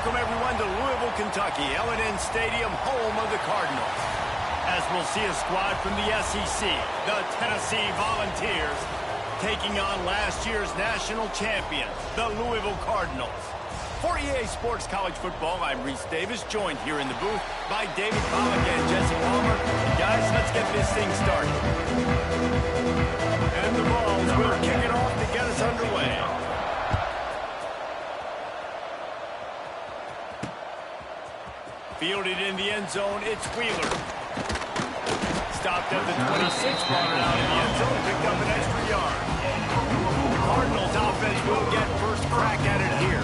Welcome, everyone, to Louisville, Kentucky, L&N Stadium, home of the Cardinals. As we'll see a squad from the SEC, the Tennessee Volunteers, taking on last year's national champions, the Louisville Cardinals. For EA Sports College Football, I'm Reese Davis, joined here in the booth by David Pollack and Jesse Palmer. And guys, let's get this thing started. And the Vols will kick it off to get us underway. Fielded in the end zone, it's Wheeler. Stopped at the 26, brought it out in the end zone, picked up an extra yard. The Cardinals offense will get first crack at it here.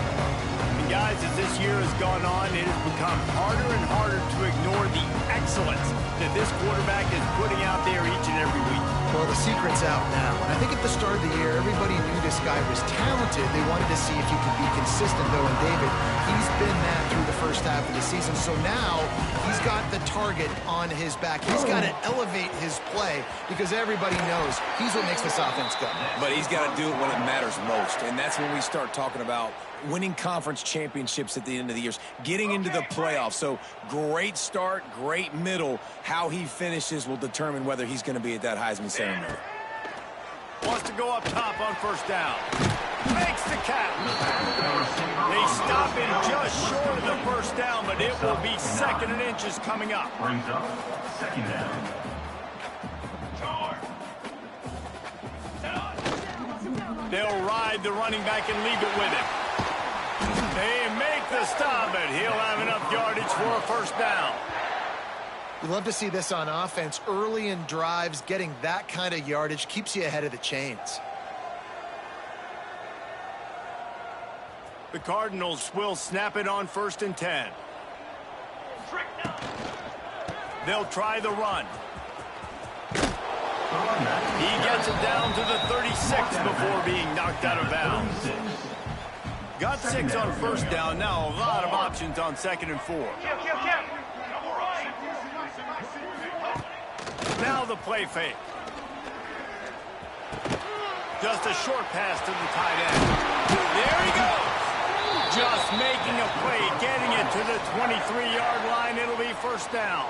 And guys, as this year has gone on, it has become harder and harder to ignore the excellence that this quarterback is putting out there each and every week. Well, the secret's out now. And I think at the start of the year, everybody knew this guy was talented. They wanted to see if he could be consistent, though, and David, he's been that through the first half of the season. So now he's got the target on his back. He's got to elevate his play because everybody knows he's what makes this offense go. But he's got to do it when it matters most, and that's when we start talking about winning conference championships at the end of the year, getting into the playoffs. So great start, great middle. How he finishes will determine whether he's going to be at that Heisman ceremony. Wants to go up top on first down. Makes the catch. They stop him just short of the first down, but it will be second and inches coming up. Brings up second down. They'll ride the running back and leave it with him. They make the stop, but he'll have enough yardage for a first down. You love to see this on offense. Early in drives, getting that kind of yardage keeps you ahead of the chains. The Cardinals will snap it on 1st and 10. They'll try the run. He gets it down to the 36 before being knocked out of bounds. Got 6 on first down. Now a lot of options on 2nd and 4. Now the play fake. Just a short pass to the tight end. There he goes. Just making a play, getting it to the 23-yard line. It'll be first down.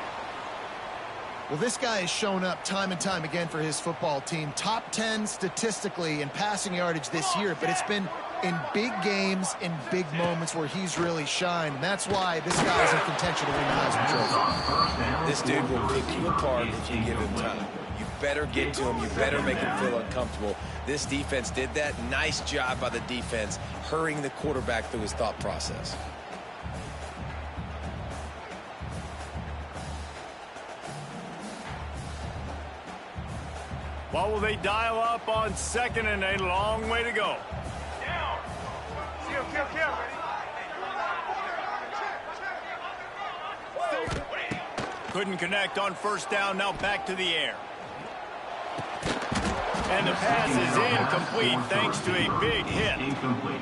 Well, this guy has shown up time and time again for his football team. Top 10 statistically in passing yardage this year, but it's been in big games, in big moments where he's really shined. And that's why this guy is in contention to win the Heisman Trophy. This dude will pick you apart if you give him time. You better get to him. You better make him feel uncomfortable. This defense did that. Nice job by the defense, hurrying the quarterback through his thought process. What will they dial up on 2nd and a long way to go? Couldn't connect on first down. Now back to the air. And the pass is incomplete thanks to a big hit. Incomplete.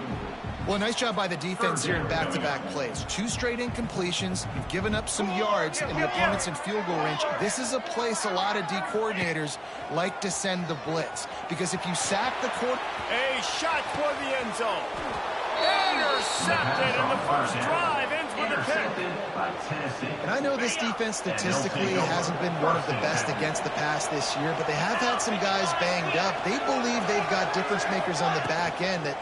Well, nice job by the defense here in back-to-back plays. 2 straight incompletions. You've given up some yards, and the opponent's in field goal range. This is a place a lot of D coordinators like to send the blitz. Because if you sack the quarterback... A shot toward the end zone. Intercepted, and the first drive ends with a pick. And I know this defense statistically hasn't been one of the best against the pass this year, but they have had some guys banged up. They believe they've got difference makers on the back end that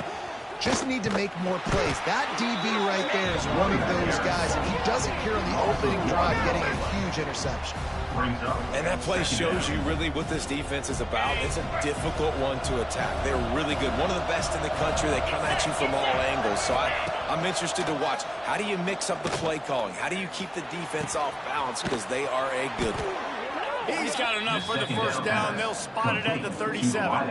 just need to make more plays. That DB right there is one of those guys. And he does it here on the opening drive, getting a huge interception. And that play shows you really what this defense is about. It's a difficult one to attack. They're really good. One of the best in the country. They come at you from all angles. So I'm interested to watch. How do you mix up the play calling? How do you keep the defense off balance? Because they are a good one. He's got enough for the first down. They'll spot it at the 37.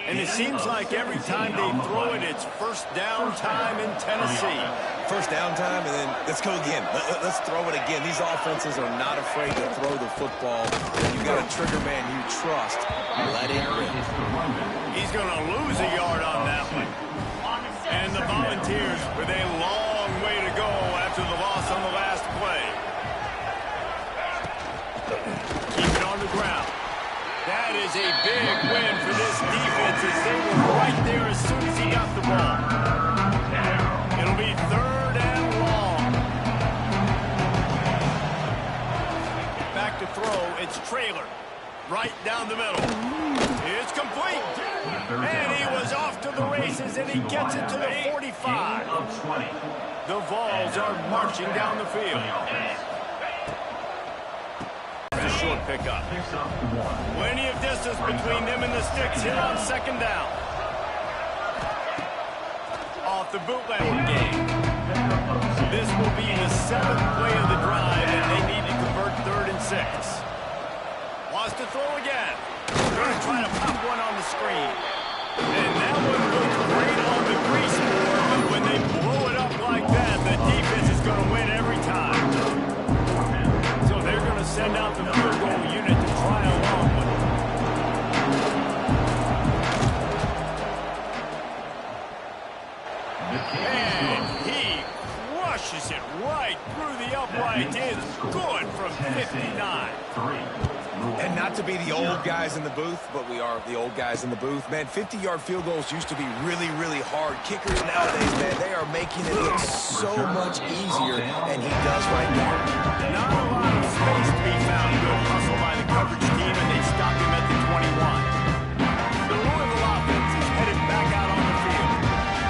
And it seems like every time they throw it, it's first down time in Tennessee. First down time, and then let's go again. Let's throw it again. These offenses are not afraid to throw the football. You've got a trigger man you trust. Let it rip. He's going to lose a yard on that one. And the Volunteers with a long way to go after the loss on the last play. Keep it on the ground. That is a big win for this defense as they were right there as soon as he got the ball. It'll be 3rd and Back to throw. It's Trailer. Right down the middle. It's complete. And he was off to the races, and he gets it to the 45. The Vols are marching down the field. A short pickup. Plenty of distance between them and the sticks here on second down. Off the bootleg game. This will be the 7th play of the drive, and they need to convert 3rd and 6. Wants to throw again. They're going to try to pop one on the screen. And that one looks great on the grease board, but when they blow it up like that, the defense is going to win every time. So they're going to send out the field goal unit to try along with it. And he crushes it right through the upright. It's good from 59. And not to be the old guys in the booth, but we are the old guys in the booth. Man, 50-yard field goals used to be really, really hard. Kickers nowadays, man, they are making it look so much easier, and he does right now. Not a lot of space to be found. Good hustle by the coverage team, and they stop him at the 21. The Louisville offense is headed back out on the field.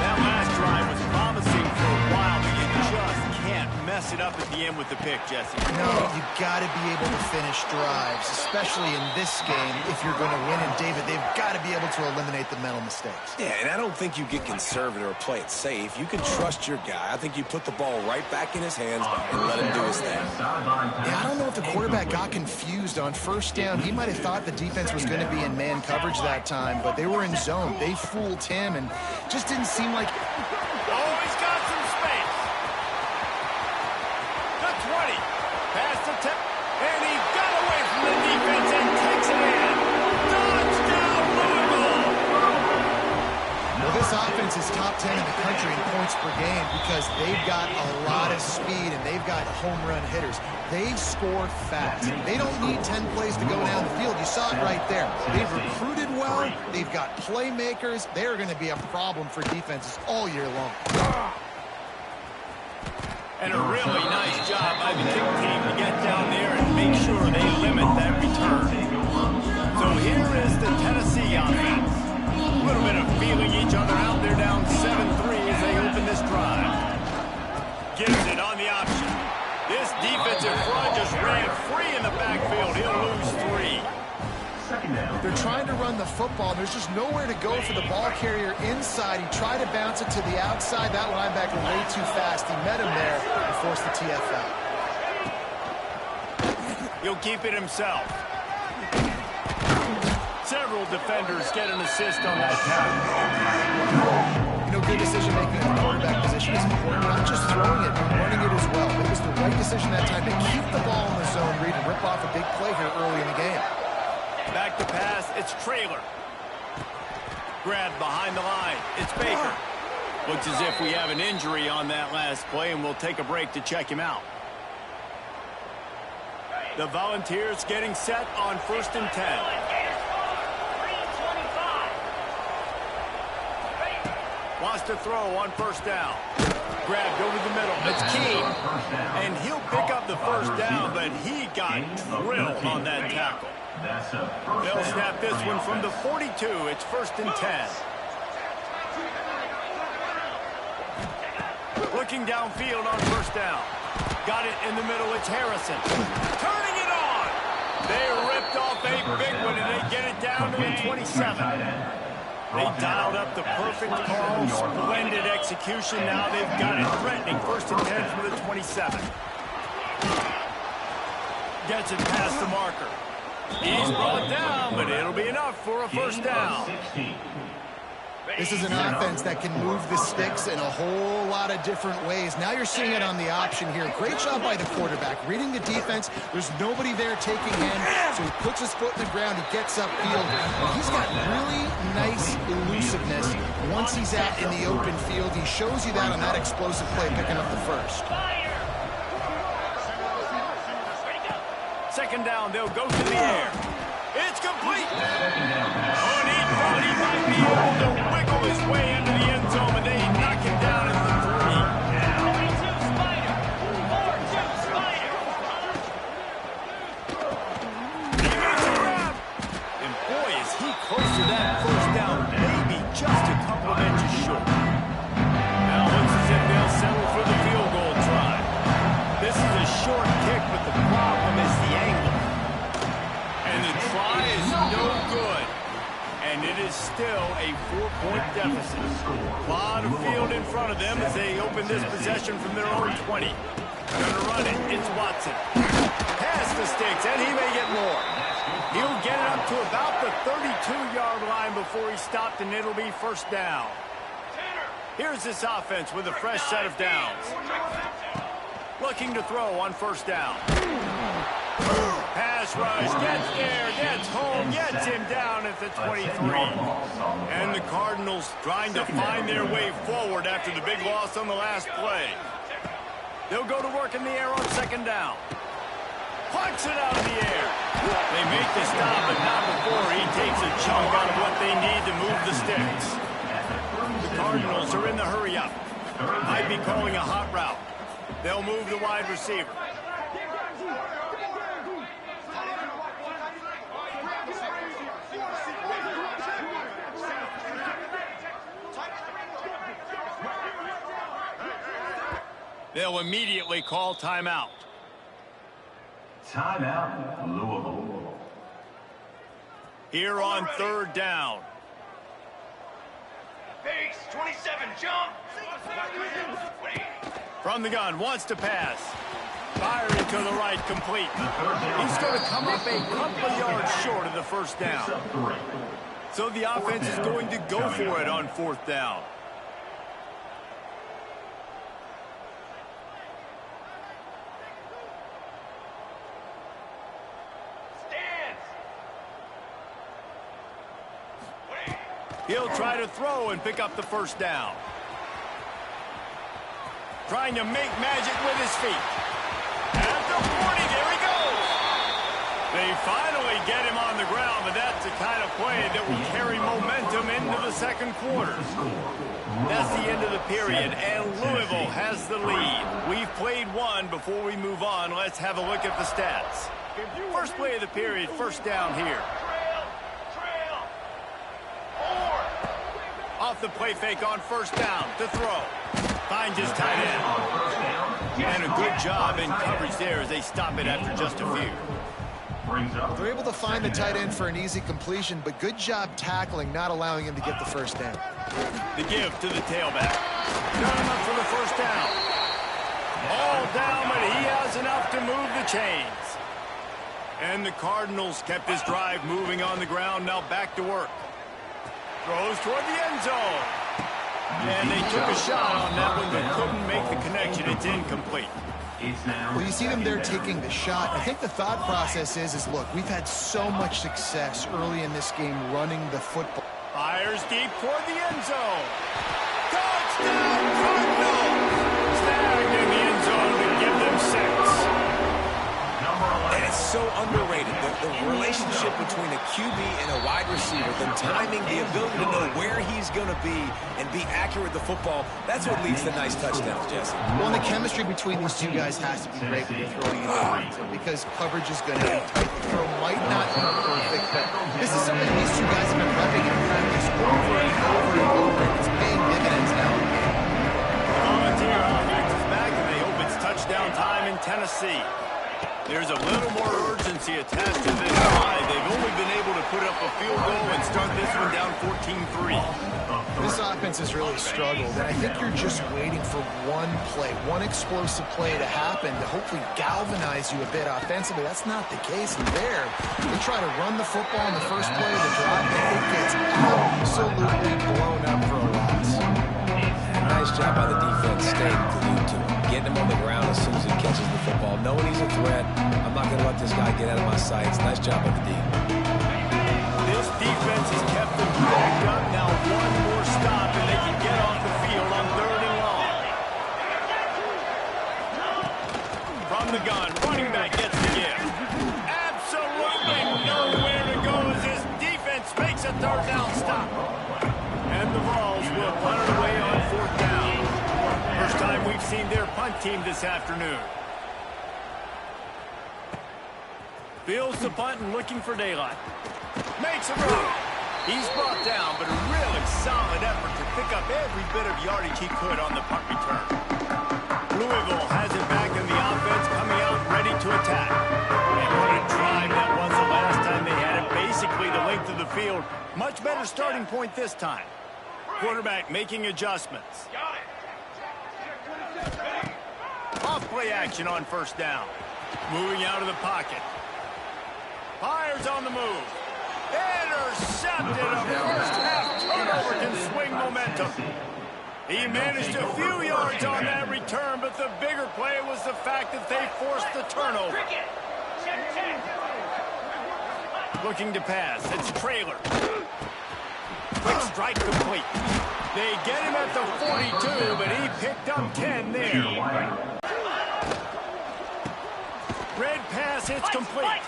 That last drive was promising for a while, but you just can't mess it up at the end with the pick, Jesse. No, you got to be able to finish drives, especially in this game. If you're going to win, and David, they've got to be able to eliminate the mental mistakes. Yeah, and I don't think you get conservative or play it safe. You can trust your guy. I think you put the ball right back in his hands and let him do his thing. Yeah, I don't know if the quarterback got confused on first down. He might have thought the defense was going to be in man coverage that time, but they were in zone. They fooled him, and just didn't seem like... Oh, he's got some space. The 20. Pass the 10. And he got away from the defense and takes it in. Touchdown, Louisville. Well, this offense is top 10 in the country in points per game because they've got a lot of speed and they've got home run hitters. They score fast. They don't need 10 plays to go down the field. You saw it right there. They've recruited well. They've got playmakers. They're going to be a problem for defenses all year long. And a really nice job by the kick team to get down there and make sure they limit that return. So here is the Tennessee offense. A little bit of feeling each other out there down 7-3 as they open this drive. Gives it on the option. This defensive front just ran free in the backfield. He'll lose 3. They're trying to run the football. There's just nowhere to go for the ball carrier inside. He tried to bounce it to the outside. That linebacker way too fast. He met him there and forced the TFL. He'll keep it himself. Several defenders get an assist on that tackle. You know, good decision-making in the quarterback position is important. Not just throwing it, but running it as well. It was the right decision that time to keep the ball in the zone read and rip off a big play here early in the game. Back to pass, it's Trailer. Grabbed behind the line, it's Baker. Looks as if we have an injury on that last play, and we'll take a break to check him out. The Volunteers getting set on 1st and 10. Wants to throw on 1st down. Grabbed over the middle, it's Keene. And he'll pick up the 1st down, but he got drilled on that tackle. They'll snap this one from the 42. It's 1st and 10. Looking downfield on 1st down. Got it in the middle. It's Harrison. Turning it on. They ripped off a big one, and they get it down to the 27. They dialed up the perfect call. Splendid execution. Now they've got it threatening. 1st and 10 from the 27. Gets it past the marker. He's brought down, but it'll be enough for a 1st down. This is an offense that can move the sticks in a whole lot of different ways. Now you're seeing it on the option here. Great job by the quarterback. Reading the defense, there's nobody there taking him, so he puts his foot in the ground, he gets upfield. And he's got really nice elusiveness once he's out in the open field. He shows you that on that explosive play, picking up the 1st. 2nd down, they'll go to the air. It's complete. Oh, and he thought he might be able to wiggle his way into the end zone, but they knock him down at the 3. 42 Spider. 42 Spider. he close to that first down? Maybe just a couple of inches short. Now looks as if they'll settle for the field goal try. This is a short kick, but the problem is the angle. And the try is no good. And it is still a 4-point deficit. A lot of field in front of them as they open this possession from their own 20. Going to run it. It's Watson. Pass the sticks, and he may get more. He'll get it up to about the 32-yard line before he's stopped, and it'll be first down. Here's this offense with a fresh set of downs. Looking to throw on first down. Pass rush, gets there, gets home, gets him down at the 23. And the Cardinals trying to find their way forward after the big loss on the last play. They'll go to work in the air on second down. Plucks it out of the air. They make the stop, but not before he takes a chunk out of what they need to move the sticks. The Cardinals are in the hurry up. Might be calling a hot route. They'll move the wide receiver. They'll immediately call timeout. Timeout, Louisville. Here on third down. Base, 27, jump. From the gun, wants to pass. Firing to the right, complete. He's going to come up a couple of yards short of the first down. So the offense is going to go for it on fourth down. He'll try to throw and pick up the first down. Trying to make magic with his feet. At the 40, there he goes. They finally get him on the ground, but that's the kind of play that will carry momentum into the second quarter. That's the end of the period, and Louisville has the lead. We've played one before we move on. Let's have a look at the stats. First play of the period, first down here. Off the play fake on first down to throw. Finds his tight end. And a good job in coverage there as they stop it after just a few. They're able to find the tight end for an easy completion, but good job tackling, not allowing him to get the first down. The give to the tailback. Got him up for the first down. All down, but he has enough to move the chains. And the Cardinals kept this drive moving on the ground, now back to work. Throws toward the end zone. And they took a shot on that one, but couldn't make the connection. It's incomplete. Well, you see them there taking the shot. I think the thought process is look, we've had so much success early in this game running the football. Fires deep toward the end zone. Touchdown, Cardinals! Snagged in the end zone to give them 6. And it's so underrated. The relationship between a QB and a wide receiver, the timing, the ability to know where he's going to be and be accurate with the football, that's what leads to nice touchdowns, Jesse. Well, and the chemistry between these two guys has to be great when you're throwing it out because coverage is going to be tight. The throw might not be perfect, but this is something these two guys have been repping in practice over and over and over, and it's paying dividends now in the game. The Volunteer offense is back, and they hope it's touchdown time in Tennessee. There's a little more urgency attached to this drive. They've only been able to put up a field goal and start this one down 14-3. This offense has really struggled, and I think you're just waiting for one play, one explosive play to happen to hopefully galvanize you a bit offensively. That's not the case. And there, they try to run the football in the first play of the drive, and it gets absolutely blown up for a loss. Nice job by the defense staying glued to him, getting him on the ground as soon as he catches the football, knowing he's a threat. I'm not going to let this guy get out of my sights. Nice job by the D. This defense has kept them backed up. Now one more stop, and they can get off the field on third and long. From the gun, running back gets the give. Absolutely nowhere to go as this defense makes a third down stop. And the Vols will punt it away on fourth down. First time we've seen their punt team this afternoon. Fields the punt and looking for daylight. Makes a move. He's brought down, but a really solid effort to pick up every bit of yardage he could on the punt return. Louisville has it back in the offense, coming out ready to attack. And what a drive that was the last time they had it. Basically the length of the field. Much better starting point this time. Quarterback making adjustments. Off play action on first down. Moving out of the pocket. Fires on the move. Intercepted. A first half turnover can swing momentum. He managed a few yards on that return, but the bigger play was the fact that they forced the turnover. Looking to pass. It's Traylor. Quick strike complete. They get him at the 42, but he picked up 10 there. Red pass, it's complete.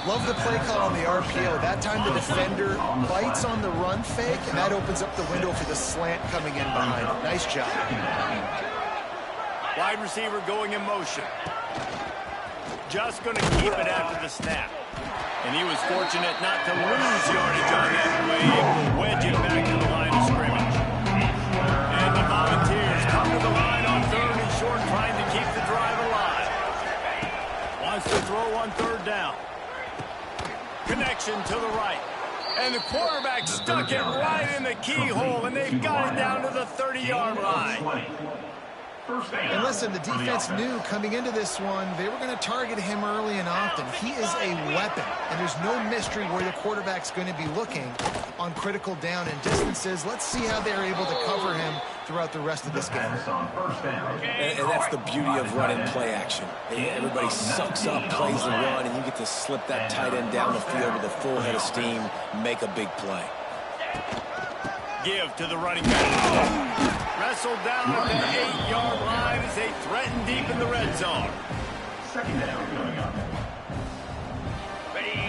Love the play call on the RPO. That time the defender bites on the run fake, and that opens up the window for the slant coming in behind him. Nice job. Wide receiver going in motion. Just going to keep it after the snap. And he was fortunate not to lose yardage on that play. Able to wedge it back to the line of scrimmage. And the Volunteers come to the line on 3rd and short, trying to keep the drive alive. Wants to throw on 3rd down. Connection to the right. And the quarterback stuck it right in the keyhole, and they've got it down to the 30-yard line. And listen, the defense knew coming into this one, they were going to target him early and often. He is a weapon, and there's no mystery where the quarterback's going to be looking on critical down and distances. Let's see how they're able to cover him throughout the rest of this game. And that's the beauty of running play action. Everybody sucks up, plays the run, and you get to slip that tight end down the field with a full head of steam, make a big play. Give to the running back. Wrestled down at the 8-yard line as they threaten deep in the red zone. Second down coming up.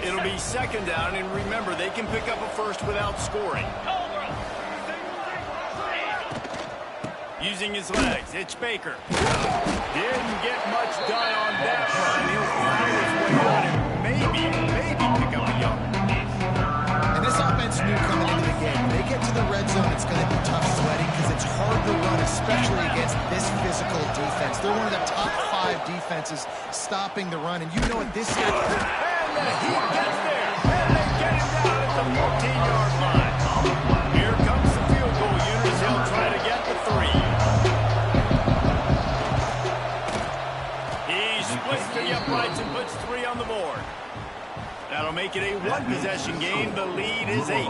It'll be second down, and remember, they can pick up a first without scoring. Using his legs, it's Baker. Didn't get much done on that run. He'll find his way out and maybe pick up a yard. And this offense knew coming into the game, when they get to the red zone, it's going to be tough sledding because it's hard to run, especially against this physical defense. They're one of the top 5 defenses stopping the run, and you know it this year. And the heat gets there, and they get him down at the 14-yard line. Here comes the field goal unit. He'll try to get the 3. He splits to the uprights and puts 3 on the board. That'll make it a 1-possession game. The lead is 8.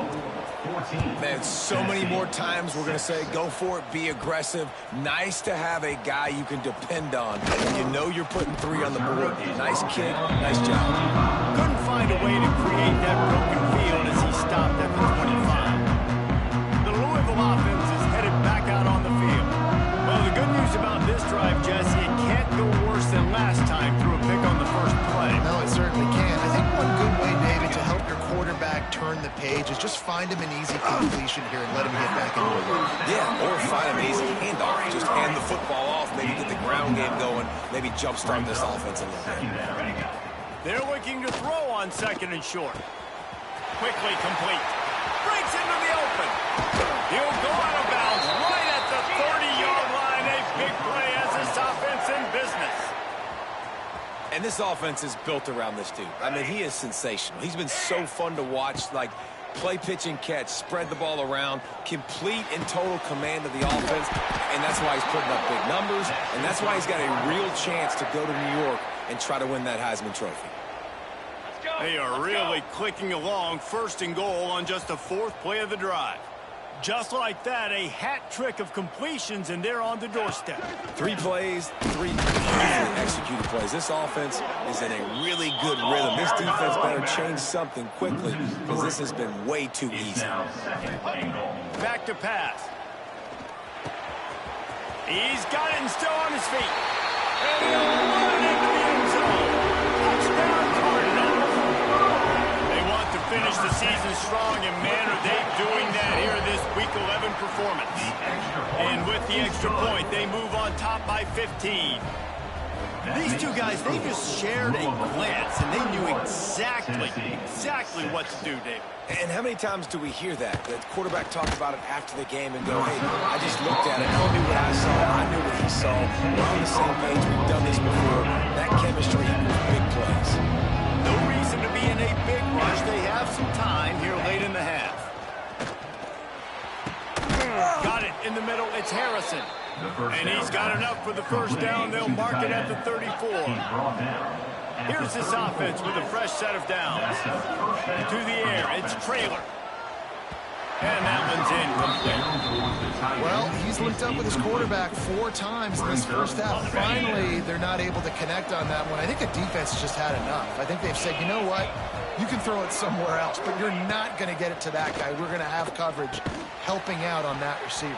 Man, so many more times we're going to say, go for it, be aggressive. Nice to have a guy you can depend on. You know you're putting 3 on the board. Nice kick, nice job. Couldn't find a way to create that broken field as he stopped at the 25. The Louisville offense is headed back out on the field. Well, the good news about this drive, Jesse, it can't go worse than last time through a pick on the first play. No, it certainly can't. I think one good way, David, to help your quarterback turn the page is just find him an easy completion here and let him get back into it. Yeah, or find an easy handoff. Just hand the football off, maybe get the ground game going, maybe jumpstart this offense a little bit. They're looking to throw on 2nd and short. Quickly complete. Breaks into the open. He'll go out of bounds right at the 30-yard line. A big play as this offense in business. And this offense is built around this dude. I mean, he is sensational. He's been so fun to watch, like play, pitch, and catch, spread the ball around, complete and total command of the offense, and that's why he's putting up big numbers, and that's why he's got a real chance to go to New York and try to win that Heisman Trophy. They are really clicking along, 1st and goal on just the 4th play of the drive. Just like that, a hat trick of completions, and they're on the doorstep. 3 plays, 3 beautifully executed plays. This offense is in a really good rhythm. This defense better change something quickly because this has been way too easy. Back to pass. He's got it and still on his feet. And he'll run into the end zone. Touchdown, Cardinals. They want to finish the season strong, and man, are they doing that here this Week 11 performance. And with the extra point, they move on top by 15. These two guys, they just shared a glance, and they knew exactly exactly what to do, David. And how many times do we hear that? The quarterback talk about it after the game and go, hey, I just looked at it. I knew what I saw. I knew what he saw. We're on the same page. We've done this before. That chemistry equals big plays. No reason to be in a big rush. They have some time here late in the half. Got it in the middle. It's Harrison. And he's got enough for the first down. They'll mark it at the 34. Here's this offense with a fresh set of downs. To the air, it's Trailer. And that one's incomplete. Well, he's linked up with his quarterback 4 times in this first half. Finally, they're not able to connect on that one. I think the defense just had enough. I think they've said, you know what? You can throw it somewhere else, but you're not going to get it to that guy. We're going to have coverage helping out on that receiver.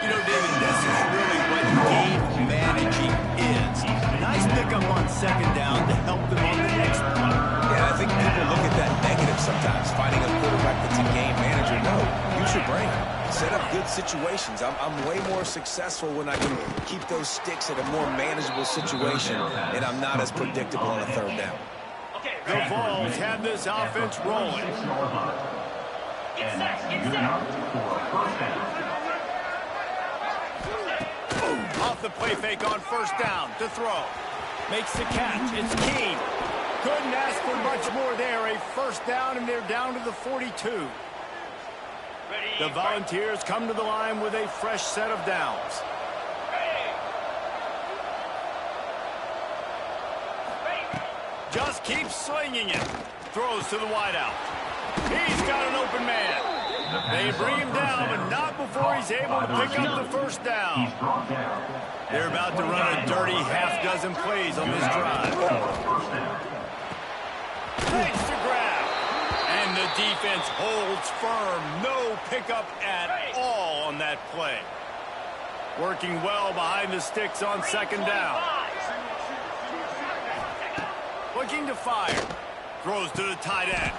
You know, David, this is really what game managing is. Nice pickup on second down to help them on the next play. Yeah, I think people look at that negative sometimes, finding a quarterback that's a game manager. No, use your brain. Set up good situations. I'm way more successful when I can keep those sticks at a more manageable situation, and I'm not as predictable on a third down. The Vols have this offense rolling. Get set. Off the play fake on first down to throw. Makes the catch. It's Keene. Couldn't ask for much more there. A first down, and they're down to the 42. The Volunteers come to the line with a fresh set of downs. Just keeps slinging it. Throws to the wideout. He's got an open man. They bring him down, but not before he's able to pick up the first down. They're about to run a dirty half-dozen plays on this drive. Makes the grab. And the defense holds firm. No pickup at all on that play. Working well behind the sticks on second down. Looking to fire. Throws to the tight end.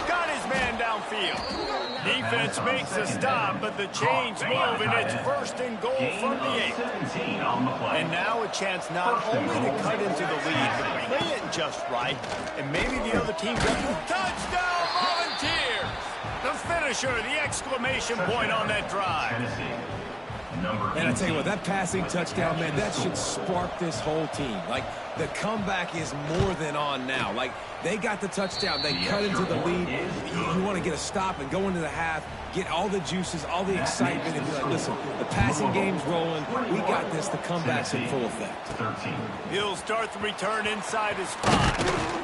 Got his man downfield. Defense makes a stop, but the chains move, and it's first and goal from the 8. And now a chance not only to cut into the lead, but play it just right, and maybe the other team gets touchdown Volunteers! The finisher, the exclamation point on that drive. And I tell you what, that passing touchdown, man, that should spark this whole team. Like, the comeback is more than on now. Like, they got the touchdown. They cut into the lead. You want to get a stop and go into the half, get all the juices, all the excitement, and be like, listen, the passing game's rolling. We got this. The comeback's in full effect. He'll start the return inside his 5.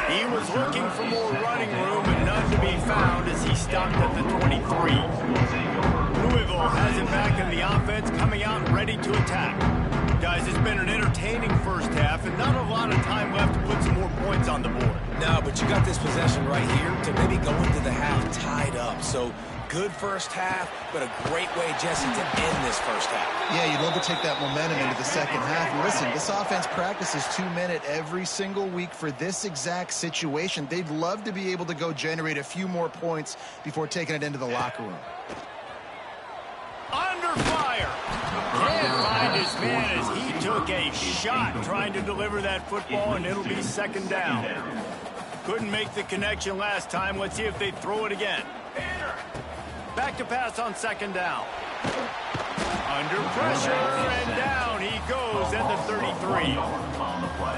He was looking for more running room, and none to be found as he stopped at the 23. Louisville has it back in the offense, coming out ready to attack. Guys, it's been an entertaining first half, and not a lot of time left to put some more points on the board. No, but you got this possession right here to maybe go into the half tied up. So, good first half, but a great way, Jesse, to end this first half. Yeah, you'd love to take that momentum into the second half. And listen, this offense practices 2-minute every single week for this exact situation. They'd love to be able to go generate a few more points before taking it into the locker room. Under fire. Can't find his man as he took a shot trying to deliver that football, and it'll be second down. Couldn't make the connection last time. Let's see if they throw it again. Back to pass on second down. Under pressure, and down he goes at the 33.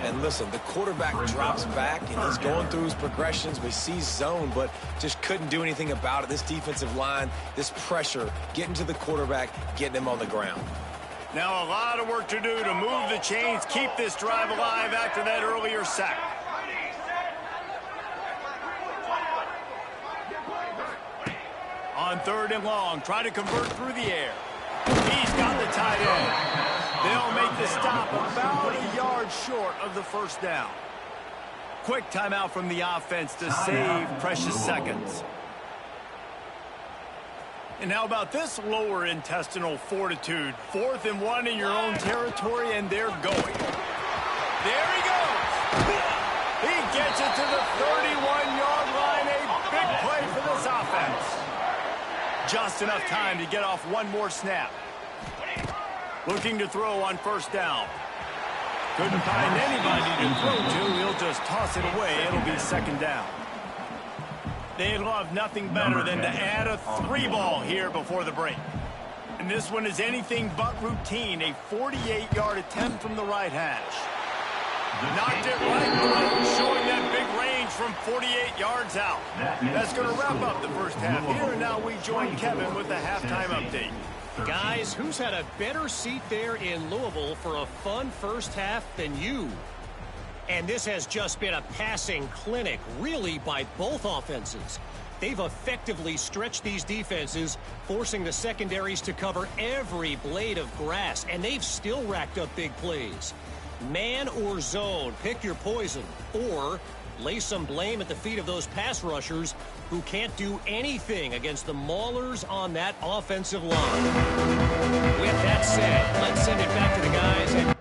And listen, the quarterback drops back, and he's going through his progressions. We see zone, but just couldn't do anything about it. This defensive line, this pressure, getting to the quarterback, getting him on the ground. Now a lot of work to do to move the chains, keep this drive alive after that earlier sack. On third and long, try to convert through the air. He's got the tight end. They'll make the stop about a yard short of the first down. Quick timeout from the offense to save precious seconds. And how about this lower intestinal fortitude? 4th and 1 in your own territory, and they're going. There he goes. He gets it to the 31-yard line. A big play for this offense. Just enough time to get off one more snap. Looking to throw on first down. Couldn't find anybody to throw to. He'll just toss it away. It'll be second down. They'd love nothing better than to add a 3-ball here before the break. And this one is anything but routine, a 48-yard attempt from the right hash. Knocked it right through, showing that big range from 48 yards out. That's going to wrap up the first half here, and now we join Kevin with the halftime update. Guys, who's had a better seat there in Louisville for a fun first half than you? And this has just been a passing clinic, really, by both offenses. They've effectively stretched these defenses, forcing the secondaries to cover every blade of grass, and they've still racked up big plays. Man or zone, pick your poison, or lay some blame at the feet of those pass rushers who can't do anything against the maulers on that offensive line. With that said, let's send it back to the guys. And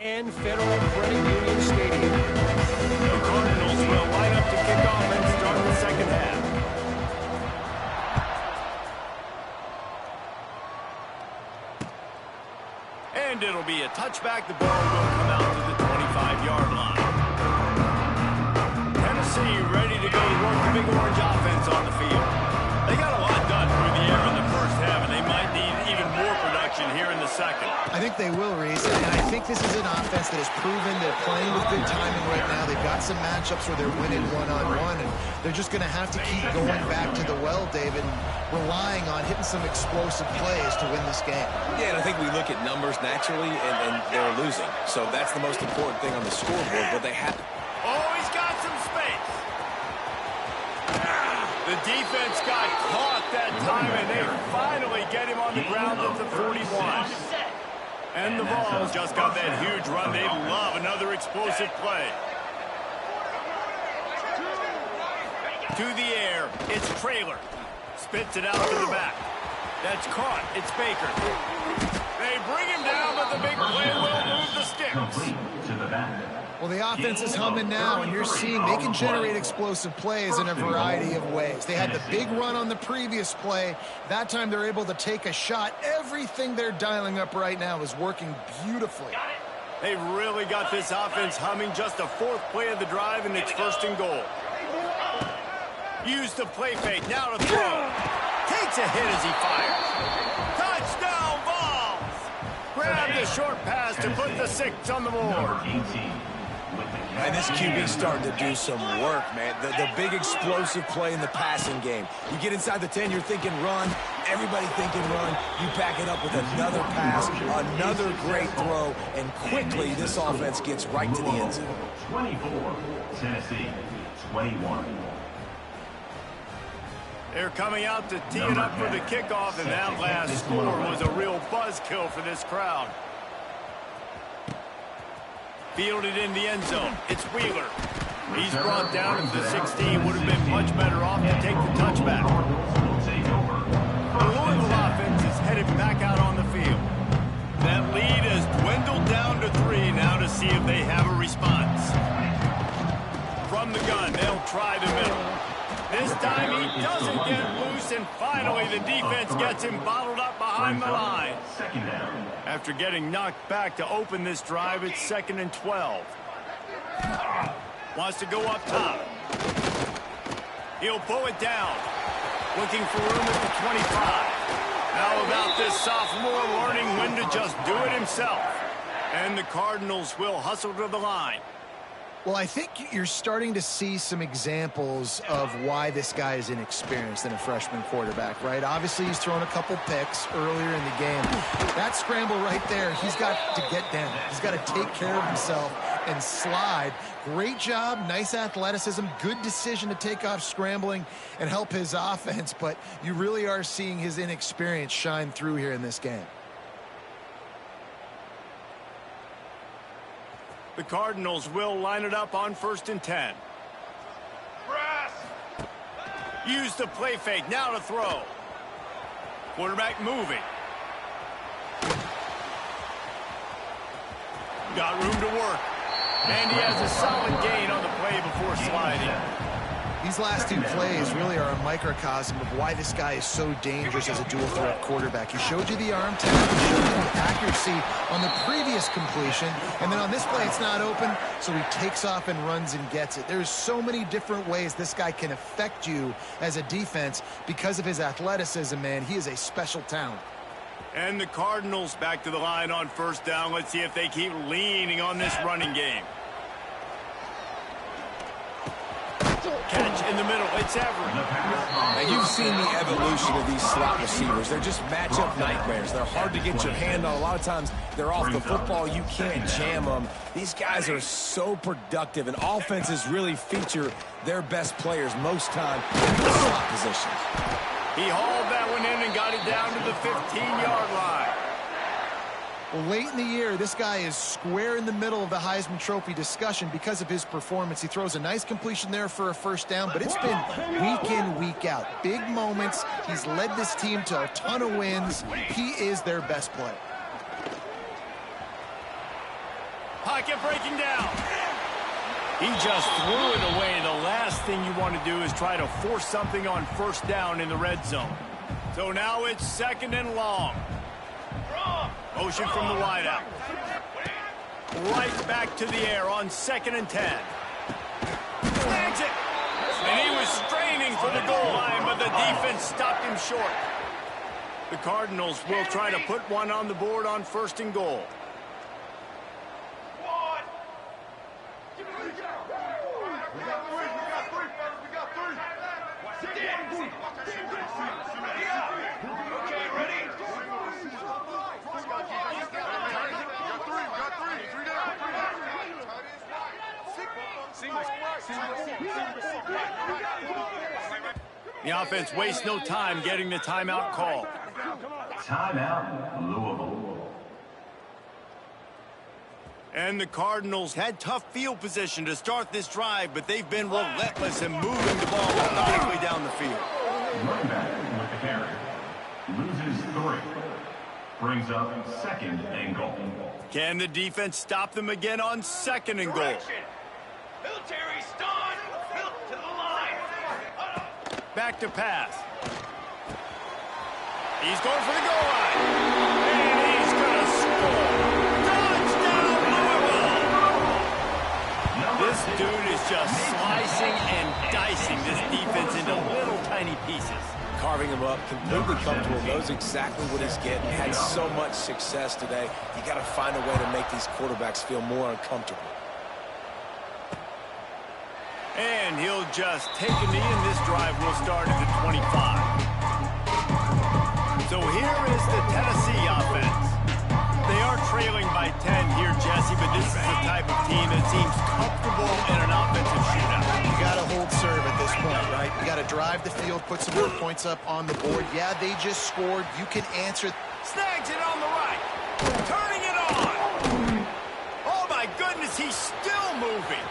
and Federal Credit Union Stadium. The Cardinals will line up to kick off and start the second half. And it'll be a touchback. The ball will come out to the 25-yard line. Tennessee ready to go to work the Big Orange offense on the field. They got a lot done through the air in the first half, and they might need even more production here in the second. I think they will, Reese, and I think this is an offense that has proven they're playing with good timing right now. They've got some matchups where they're winning one-on-one, and they're just going to have to keep going back to the well, David, and relying on hitting some explosive plays to win this game. Yeah, and I think we look at numbers naturally, and they're losing. So that's the most important thing on the scoreboard, but they have to. Oh, he's got some space. The defense got caught that time, and they finally get him on the ground at the 41. And the Vols just got that huge run. They love another explosive play. To the air, it's Traylor. Spits it out to the back. That's caught. It's Baker. They bring him down, but the big play will move the sticks. Well, the offense is humming now, and you're seeing they can generate explosive plays in a variety of ways. They had the big run on the previous play. That time they're able to take a shot. Everything they're dialing up right now is working beautifully. They've really got this offense humming. Just the fourth play of the drive, and it's first and goal. Use the play fake. Now to throw. Takes a hit as he fires. Touchdown, Vols! Grab the short pass to put the 6 on the board. And this QB's starting to do some work, man. The big explosive play in the passing game. You get inside the 10, you're thinking run. Everybody thinking run. You back it up with another pass, another great throw, and quickly this offense gets right to the end zone. 24, Tennessee, 21. They're coming out to tee it up for the kickoff, and that last score was a real buzzkill for this crowd. Fielded in the end zone. It's Wheeler. He's brought down at the 16. Would have been much better off to take the touchback. The Louisville offense is headed back out on the field. That lead has dwindled down to 3 now to see if they have a response. From the gun, they'll try the middle. This time he doesn't get loose, and finally the defense gets him bottled up behind the line. After getting knocked back to open this drive, it's 2nd and 12. Wants to go up top. He'll pull it down. Looking for room at the 25. How about this sophomore learning when to just do it himself? And the Cardinals will hustle to the line. Well, I think you're starting to see some examples of why this guy is inexperienced in a freshman quarterback, right? Obviously, he's thrown a couple picks earlier in the game. That scramble right there, he's got to get down. He's got to take care of himself and slide. Great job, nice athleticism, good decision to take off scrambling and help his offense, but you really are seeing his inexperience shine through here in this game. The Cardinals will line it up on 1st and 10. Use the play fake. Now to throw. Quarterback moving. Got room to work. And he has a solid gain on the play before sliding. These last 2 plays really are a microcosm of why this guy is so dangerous as a dual-threat quarterback. He showed you the arm tap, he showed you the accuracy on the previous completion, and then on this play it's not open, so he takes off and runs and gets it. There's so many different ways this guy can affect you as a defense because of his athleticism, man. He is a special talent. And the Cardinals back to the line on 1st down. Let's see if they keep leaning on this running game. Catch in the middle. It's Everett. Now, you've seen the evolution of these slot receivers. They're just matchup nightmares. They're hard to get your hand on. A lot of times, they're off the football. You can't jam them. These guys are so productive, and offenses really feature their best players most time in the slot position. He hauled that one in and got it down to the 15-yard line. Well, late in the year, this guy is square in the middle of the Heisman Trophy discussion because of his performance. He throws a nice completion there for a 1st down, but it's been week in, week out. Big moments. He's led this team to a ton of wins. He is their best player. Pocket breaking down. He just threw it away. The last thing you want to do is try to force something on first down in the red zone. So now it's 2nd and long. Motion from the wideout. Right back to the air on 2nd and 10. Snags it. And he was straining for the goal line, but the defense stopped him short. The Cardinals will try to put one on the board on 1st and goal. The offense wastes no time getting the timeout call. Timeout, Louisville. And the Cardinals had tough field position to start this drive, but they've been relentless in moving the ball methodically down the field. Running back with the carry. Loses 3. Brings up 2nd and goal. Can the defense stop them again on 2nd and goal? Military stun. To the line. Back to pass. He's going for the goal line. And he's going to score. Touchdown, Louisville! This dude is just slicing and dicing this defense into little tiny pieces. Carving him up, completely comfortable, knows exactly what he's getting, had so much success today. You got to find a way to make these quarterbacks feel more uncomfortable. And he'll just take a knee, and this drive will start at the 25. So here is the Tennessee offense. They are trailing by 10 here, Jesse, but this is the type of team that seems comfortable in an offensive shootout. You got to hold serve at this point, right? You got to drive the field, put some more points up on the board. Yeah, they just scored. You can answer. Snags it on the right. Turning it on. Oh, my goodness, he's still moving.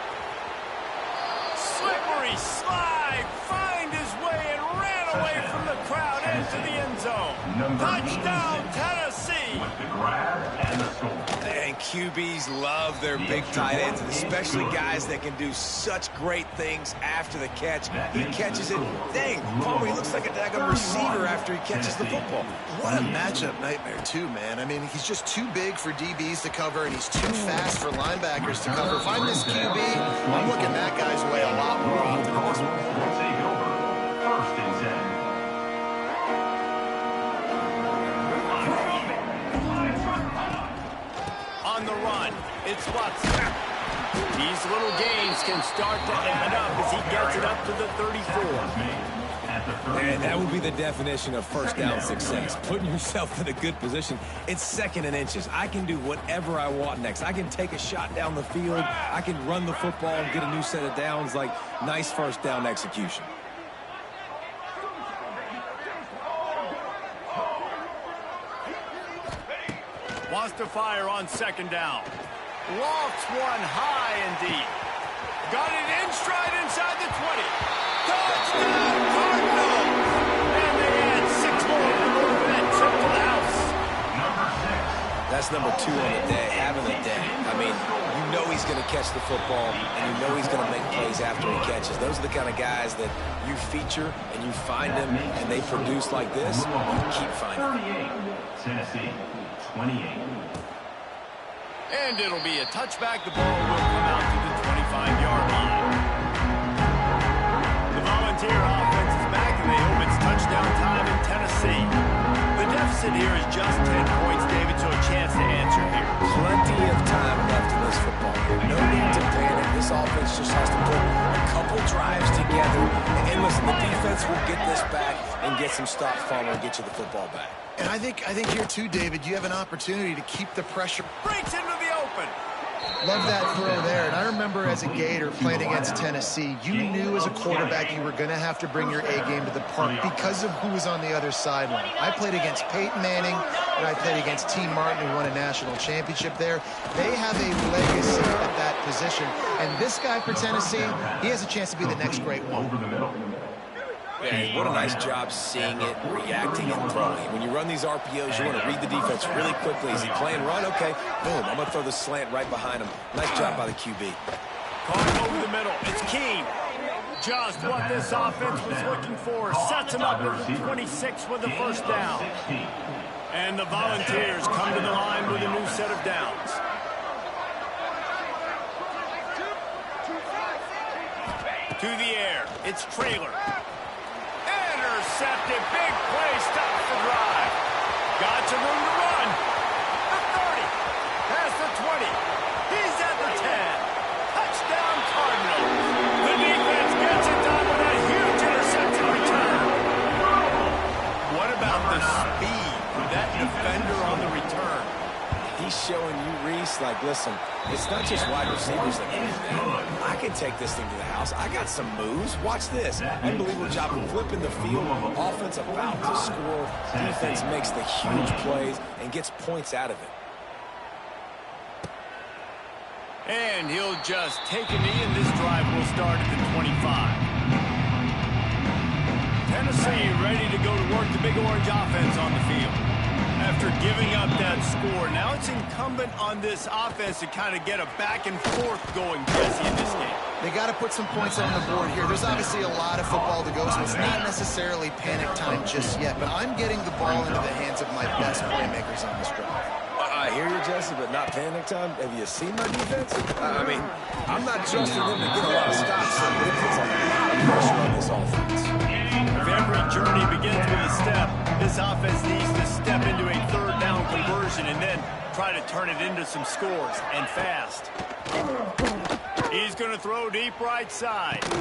Slippery slide, find his way and ran away from the crowd into the end zone. Touchdown, Tennessee! With the grab and the score. And QBs love their big tight ends, and especially guys that can do such great things after the catch. He catches it. Dang, Palmer, he looks like a daggone receiver after he catches the football. What a matchup nightmare, too, man. I mean, he's just too big for DBs to cover, and he's too fast for linebackers to cover. If I'm this QB, I'm looking that guy's way a lot more often than this one. Will take over 1st and 10. On the run, it's Watson. These little gains can start to add up as he gets it up to the 34. And that would be the definition of first down success. Putting yourself in a good position. It's 2nd and inches. I can do whatever I want next. I can take a shot down the field. I can run the football and get a new set of downs. Like, nice first down execution. Wants to fire on 2nd down. Lofts one high and deep. Got it in stride inside the 20. Touchdown, Cardinals! And they add 6 more for that trip to the house. That's number 2 on the day, having a day. I mean, you know he's going to catch the football, and you know he's going to make plays after he catches. Those are the kind of guys that you feature, and you find them, and they produce like this, you keep finding them. 38, Tennessee, 28. And it'll be a touchback. The ball will come out to the 25-yard line. The Volunteer offense is back, and they hope it's touchdown time in Tennessee. The deficit here is just 10 points, David, so a chance to answer here. Plenty of time left in this football game. No need to panic. This offense just has to put a couple drives together. And listen, the defense will get this back and get some stops, Palmer, and get you the football back. And I think here, too, David, you have an opportunity to keep the pressure. Breaks into the open. Love that throw there. And I remember as a Gator playing against Tennessee, you knew as a quarterback you were going to have to bring your A game to the park because of who was on the other sideline. I played against Peyton Manning, and I played against T. Martin, who won a national championship there. They have a legacy at that position. And this guy for Tennessee, he has a chance to be the next great one. Yeah, what a nice job seeing it, reacting, and throwing. When you run these RPOs, you want to read the defense really quickly. Is he playing run? Okay, boom. I'm going to throw the slant right behind him. Nice job by the QB. Caught over the middle. It's Keene. Just what this offense was looking for. Sets him up at the 26 with the first down. And the Volunteers come to the line with a new set of downs. To the air. It's Traylor. Intercepted. Big play. Stops the drive. Got some room to run. The 30. Past the 20. He's at the 10. Touchdown Cardinals. The defense gets it done with a huge interception return. What about the speed of that defender on the return? He's showing you, Reese, like, listen, it's not just wide receivers that can do that. I can take this thing to the house. I got some moves. Watch this. Unbelievable job of flipping the field. Offense about to score. Defense makes the huge plays and gets points out of it. And he'll just take a knee, and this drive will start at the 25. Tennessee ready to go to work the Big Orange offense on the field. After giving up that score, now it's incumbent on this offense to kind of get a back and forth going, Jesse, in this game. They got to put some points on the board here. There's obviously a lot of football to go, so it's not necessarily panic time just yet, but I'm getting the ball into the hands of my best playmakers on this drive. I hear you, Jesse, but not panic time. Have you seen my defense? I mean, I'm not trusting them to get a lot of stops, so it puts a lot of pressure on this offense. If every journey begins with a step, this offense needs to step into a third down conversion and then try to turn it into some scores, and fast. He's going to throw deep right side. Oh,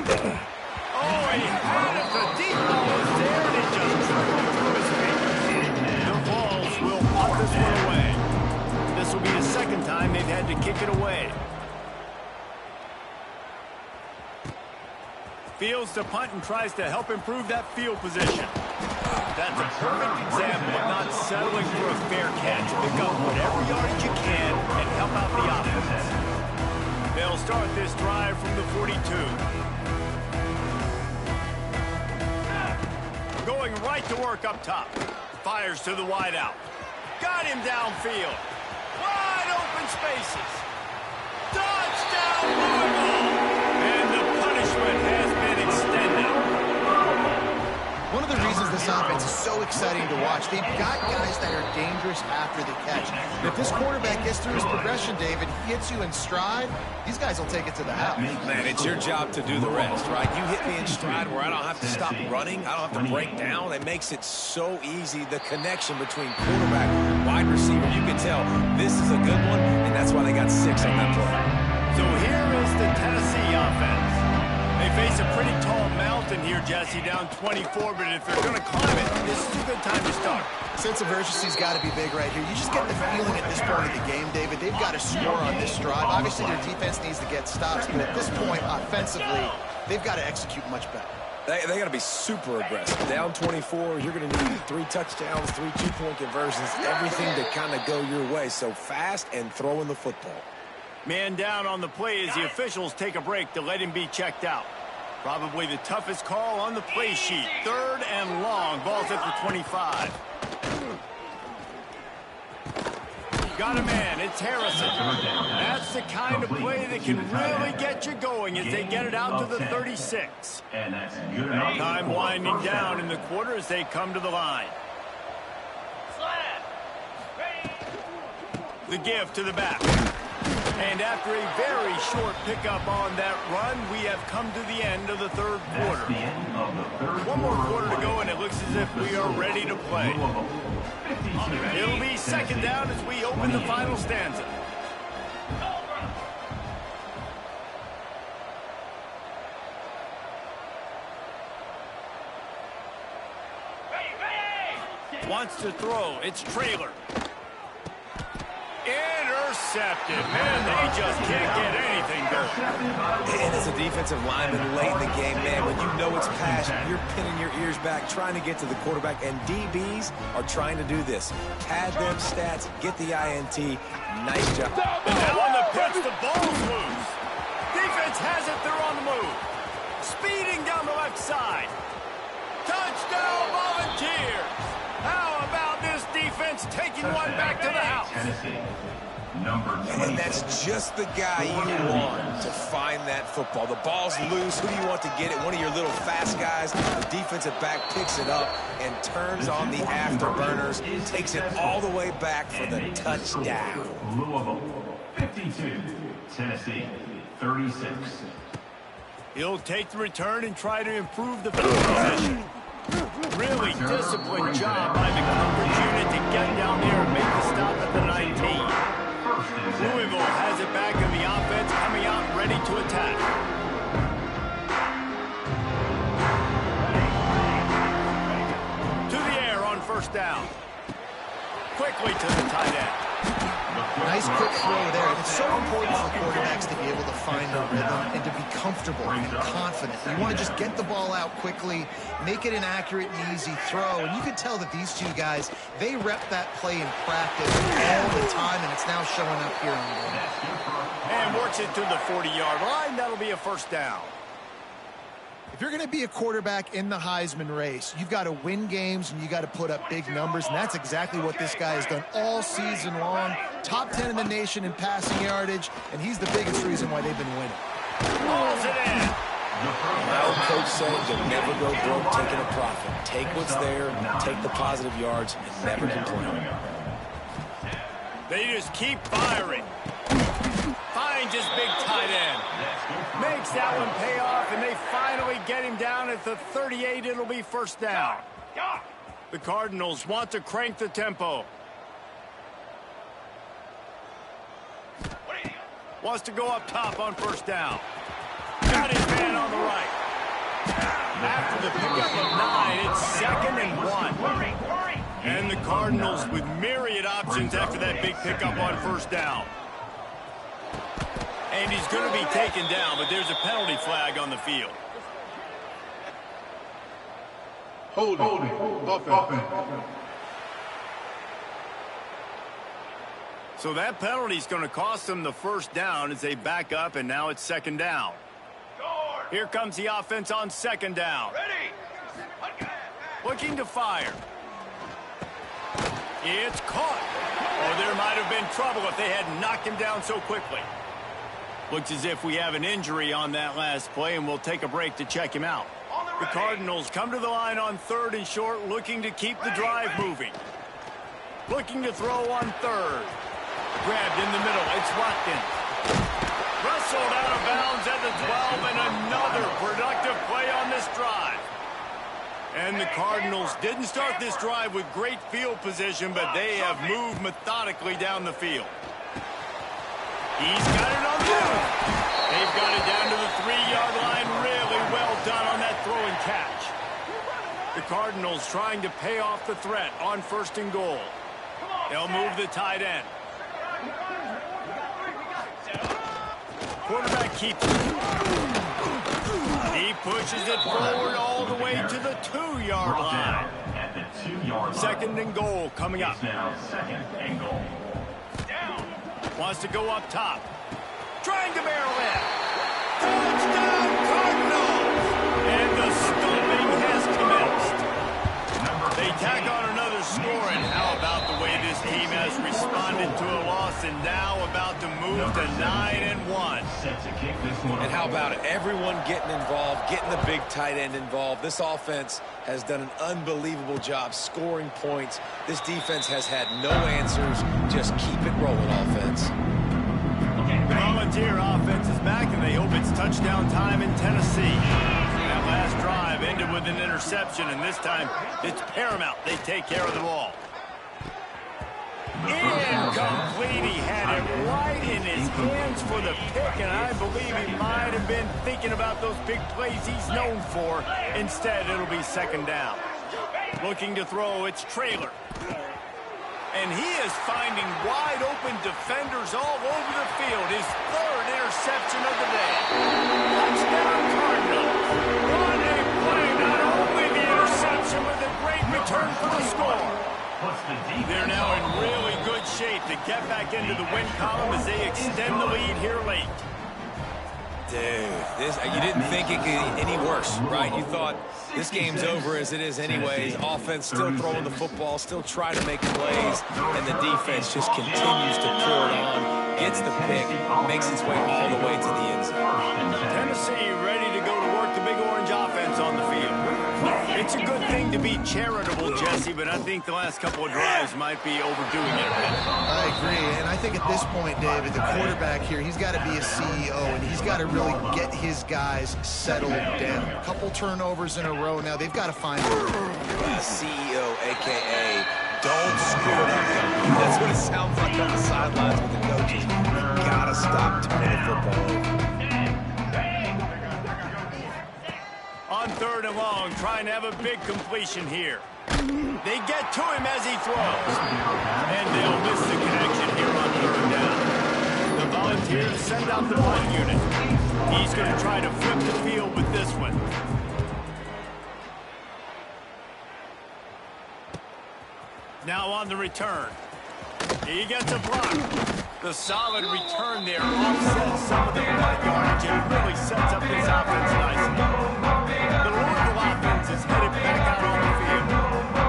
he had it. The deep ball was there, and it just dribbled through his fingers. The Vols will punt this one away. This will be the second time they've had to kick it away. Fields to punt and tries to help improve that field position. That's a perfect example of not settling for a fair catch. Pick up whatever yardage you can and help out the offense. They'll start this drive from the 42. Going right to work up top. Fires to the wideout. Got him downfield. Wide open spaces. Touchdown Louisville! And the punishment has been extended. One of the reasons this offense is so exciting to watch, they've got guys that are dangerous after the catch. And if this quarterback gets through his progression, David, he hits you in stride, these guys will take it to the house. Man, it's your job to do the rest, right? You hit me in stride where I don't have to stop running. I don't have to break down. It makes it so easy, the connection between quarterback and wide receiver. You can tell this is a good one, and that's why they got 6 on that play. So here is the Tennessee offense. They face a pretty tall mountain here, Jesse, down 24, but if they're going to climb it, this is a good time to start. Sense of urgency's got to be big right here. You just get the feeling at this point of the game, David, they've got to score on this drive. Obviously, their defense needs to get stops, but at this point, offensively, they've got to execute much better. They got to be super aggressive. Down 24, you're going to need 3 touchdowns, 3 two-point conversions, everything to kind of go your way. So fast and throwing the football. Man down on the play as the officials take a break to let him be checked out. Probably the toughest call on the play sheet. 3rd and long. Ball's at the 25. Got a man. It's Harrison. That's the kind of play that can really get you going as they get it out to the 36. Time winding down in the quarter as they come to the line. The give to the back. And after a very short pickup on that run, we have come to the end of the 3rd quarter. One more quarter to go, and it looks as if we are ready to play. It'll be 2nd down as we open the final stanza. Wants to throw. It's Traylor. Intercepted. Man, they just can't get anything going. And as a defensive lineman late in the game, man, when you know it's passion, you're pinning your ears back, trying to get to the quarterback, and DBs are trying to do this. Pad them stats, get the INT. Nice job. And now on the pitch, the ball's loose. Defense has it. They're on the move. Speeding down the left side. Touchdown, Volunteers! How about this defense taking one back to the house? Tennessee, number 26. And that's just the guy you want to find that football. The ball's loose. Who do you want to get it? One of your little fast guys. The defensive back picks it up and turns on the afterburners. Takes it all the way back for the touchdown. Louisville, 52. Tennessee, 36. He'll take the return and try to improve the field position. Really disciplined job by the coverage unit to get down there and make the stop at the 19. Louisville has it back in the offense, coming out ready to attack. To the air on first down. Quickly to the tight end. Nice quick throw there. It's so important for quarterbacks to be able to find their rhythm and to be comfortable and confident. You want to just get the ball out quickly, make it an accurate and easy throw. And you can tell that these two guys, they rep that play in practice all the time, and it's now showing up here on the game. And works it to the 40-yard line. That'll be a first down. If you're going to be a quarterback in the Heisman race, you've got to win games and you got to put up big numbers, and that's exactly what this guy has done all season long. Top 10 in the nation in passing yardage, and he's the biggest reason why they've been winning. Pulls it in. My old coach said you'll never go broke taking a profit. Take what's there, take the positive yards, and never complain. They just keep firing. Finds his big tight end. Makes that one pay off, and they finally get him down at the 38. It'll be first down. The Cardinals want to crank the tempo. Wants to go up top on first down. Got his man on the right. After the pickup of 9, it's 2nd and 1. And the Cardinals with myriad options after that big pickup on first down. And he's going to be taken down, but there's a penalty flag on the field. Holding. Offense. So that penalty is going to cost them the first down as they back up, and now it's 2nd down. Here comes the offense on 2nd down. Ready. Looking to fire. It's caught. Oh, there might have been trouble if they had knocked him down so quickly. Looks as if we have an injury on that last play, and we'll take a break to check him out. The Cardinals come to the line on 3rd and short, looking to keep the drive moving. Looking to throw on 3rd. Grabbed in the middle. It's Watkins. Wrestled out of bounds at the 12, and another productive play on this drive. And the Cardinals didn't start this drive with great field position, but they have moved methodically down the field. He's got it on the move. They've got it down to the 3-yard line. Really well done on that throw and catch. The Cardinals trying to pay off the threat on 1st and goal. They'll move the tight end. Quarterback keeps it. He pushes it forward all the way to the 2-yard line. At the 2-yard line. 2nd and goal coming up. It's now 2nd and goal. Wants to go up top. Trying to barrel in. Touchdown Cardinals! And the stomping has commenced. They tack on another score, and how about the way this team has responded to a loss and now about to move to 9-1. Set to kick this one. And how about it? Everyone getting involved, getting the big tight end involved. This offense has done an unbelievable job scoring points. This defense has had no answers. Just keep it rolling, offense. The Volunteer offense is back, and they hope it's touchdown time in Tennessee. That last drive ended with an interception, and this time it's paramount. They take care of the ball. Incomplete. He had it right in his hands for the pick, and I believe he might have been thinking about those big plays he's known for. Instead, it'll be 2nd down. Looking to throw, it's Traylor. And he is finding wide-open defenders all over the field. His 3rd interception of the day. Touchdown Cardinals. What a play. Not only the interception, but the great return for the score. They're now in really good shape to get back into the win column as they extend the lead here late. Dude, you didn't think it could get any worse, right? You thought this game's over as it is anyways. Offense still throwing the football, still trying to make plays, and the defense just continues to pour it on, gets the pick, makes its way all the way to the end zone. Tennessee ready to go to work the big orange offense on the field. It's a good thing to be charitable, Jesse, but I think the last couple of drives might be overdoing it. I agree, and I think at this point, David, the quarterback here, he's got to be a CEO, and he's got to really get his guys settled down. A couple turnovers in a row now. They've got to find a CEO, a.k.a. don't screw it up. That's what it sounds like on the sidelines with the coaches. You got to stop turning the football over. On 3rd and long, trying to have a big completion here. They get to him as he throws. And they'll miss the connection here on 3rd down. The Volunteers send out the punt unit. He's going to try to flip the field with this one. Now on the return. He gets a block. The solid return there offsets some of the punt yardage and really sets up this offense nicely. The Louisville offense is headed back out on the field.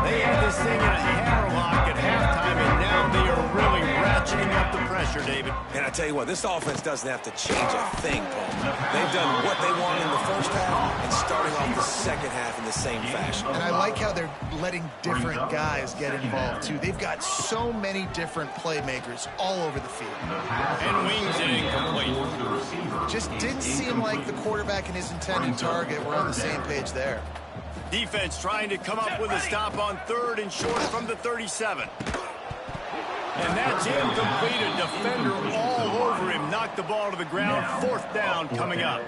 They had this thing in a hammerlock at halftime, and now they are really ratcheting up the pressure, David. And I tell you what, this offense doesn't have to change a thing, Paul. They've done what they want in the first half and starting off the second half in the same fashion. And I like how they're letting different guys get involved, too. They've got so many different playmakers all over the field. And wings it incomplete. Just didn't seem like the quarterback and his intended target were on the same page there. Defense trying to come up with a stop on 3rd and short from the 37. And that's incomplete. A defender all over him. Knocked the ball to the ground. 4th down coming up.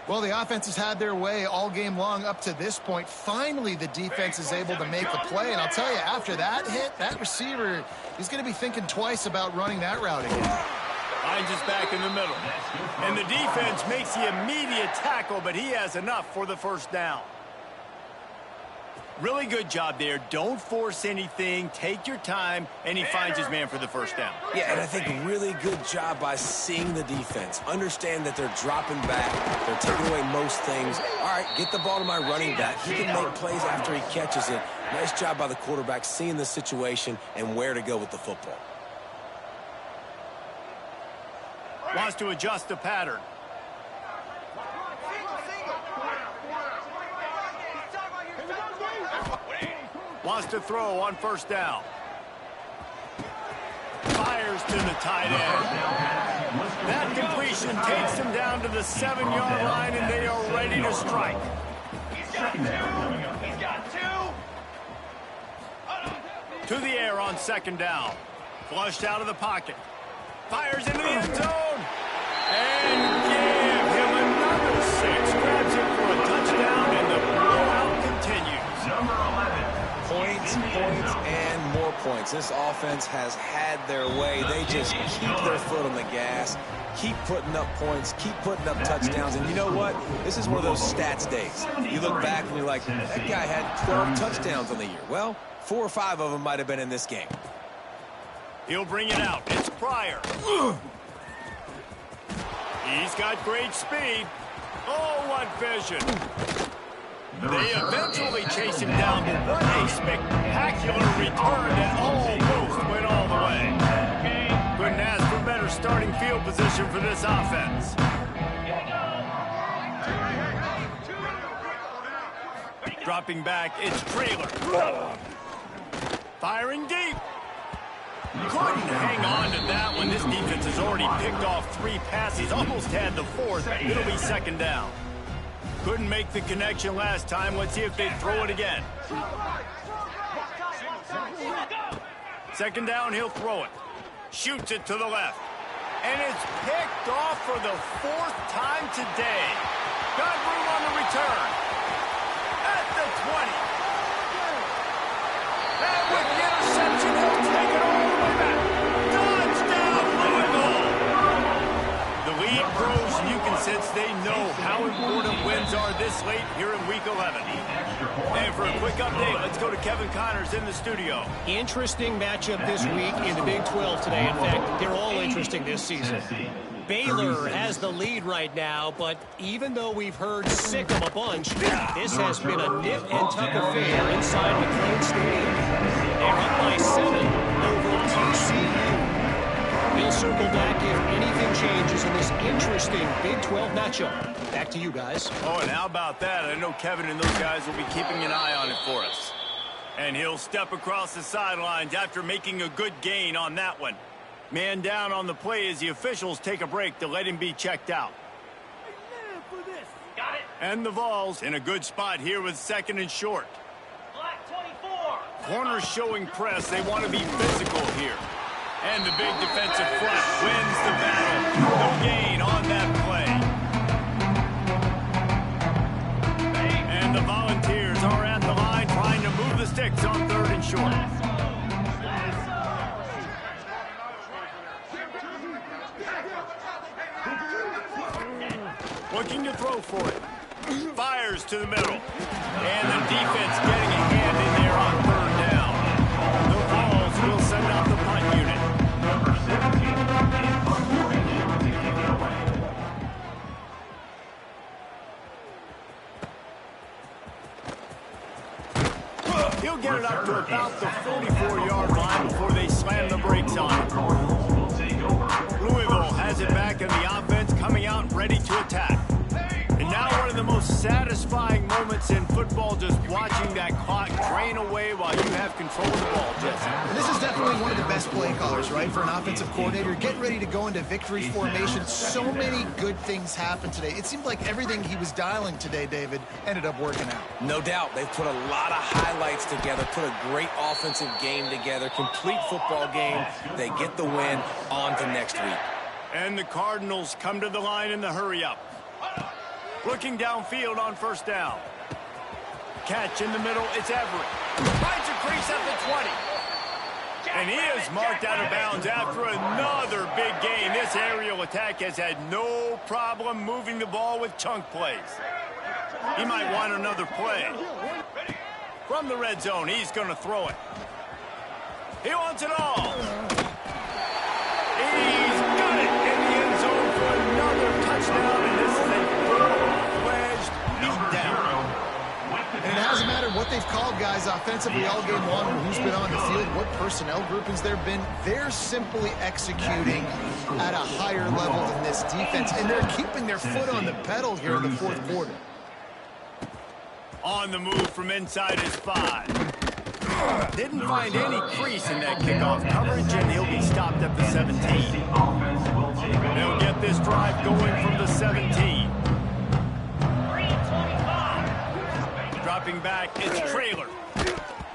Well, the offense has had their way all game long up to this point. Finally, the defense is able to make a play. And I'll tell you, after that hit, that receiver, he's going to be thinking twice about running that route again. Hines is back in the middle. And the defense makes the immediate tackle, but he has enough for the 1st down. Really good job there. Don't force anything. Take your time, and he finds his man for the 1st down. Yeah, and I think really good job by seeing the defense. Understand that they're dropping back. They're taking away most things. All right, get the ball to my running back. He can make plays after he catches it. Nice job by the quarterback seeing the situation and where to go with the football. Wants to adjust the pattern. Wants to throw on 1st down. Fires to the tight end. That completion takes him down to the 7-yard line, and they are ready to strike. He's got 2. He's got 2. To the air on 2nd down. Flushed out of the pocket. Fires into the end zone. And give him another 6. Grabs it for a touchdown, and the blowout continues. Number 11. Points, and more points. This offense has had their way. They just keep their foot on the gas, keep putting up points, keep putting up touchdowns. And you know what? This is one of those stats days. You look back and you're like, that guy had 12 touchdowns on the year. Well, 4 or 5 of them might have been in this game. He'll bring it out. It's Pryor. He's got great speed. Oh, what vision. They eventually chase him down, but what a spectacular return that almost went all the way. Couldn't ask for better starting field position for this offense. Dropping back, it's Trailer. Firing deep. Couldn't hang on to that one. This defense has already picked off 3 passes, almost had the 4th. It'll be 2nd down. Couldn't make the connection last time. Let's see if they throw it again. 2nd down, he'll throw it. Shoots it to the left. And it's picked off for the 4th time today. Got room on the return. At the 20. And with the interception, he'll take it all the way back. Touchdown, Louisville! The lead grows, and you can sense they know how important wins are this late here in Week 11. And for a quick update, let's go to Kevin Connors in the studio. Interesting matchup this week in the Big 12 today. In fact, they're all interesting this season. Baylor has the lead right now, but even though we've heard sick of a bunch, this has been a nip and tuck affair inside McLean Stadium. They're up by 7 over TCU. We'll circle back if anything changes in this interesting Big 12 matchup. Back to you guys. Oh, and how about that? I know Kevin and those guys will be keeping an eye on it for us. And he'll step across the sidelines after making a good gain on that one. Man down on the play as the officials take a break to let him be checked out. Got it. And the Vols in a good spot here with 2nd and short. Black 24. Corners showing press. They want to be physical here. And the big defensive front wins the battle. No gain on that play. And the Volunteers are at the line trying to move the sticks on 3rd and short. Looking to throw for it. Fires to the middle. And the defense getting a hand in there on 3rd down. The Vols will send out the punt unit. Number 17 in punt formation to kick it away. He'll get it up to about the 44-yard line before they slam the brakes on it. Louisville has it back in the offense, coming out ready to attack. And now one of the most satisfying moments in football, just watching that clock drain away while you have control of the ball, Jesse. And this is definitely one of the best play callers, right, for an offensive coordinator. Getting ready to go into victory formation. So many good things happened today. It seemed like everything he was dialing today, David, ended up working out. No doubt. They've put a lot of highlights together, put a great offensive game together, complete football game. They get the win on to next week. And the Cardinals come to the line in the hurry-up. Looking downfield on 1st down. Catch in the middle, it's Everett. Finds a crease at the 20. And he is marked out of bounds after another big gain. This aerial attack has had no problem moving the ball with chunk plays. He might want another play. From the red zone, he's going to throw it. He wants it all. He's got it in the end zone for another touchdown, and this is a full-fledged beatdown. And it hasn't mattered what they've called guys offensively all game long or who's been on the field, what personnel groupings there have been. They're simply executing at a higher level than this defense, and they're keeping their foot on the pedal here in the 4th quarter. On the move from inside his 5. Didn't find any crease in that kickoff coverage, and he'll be stopped at the 17. They'll get this drive going from the 17. Dropping back, it's Traylor.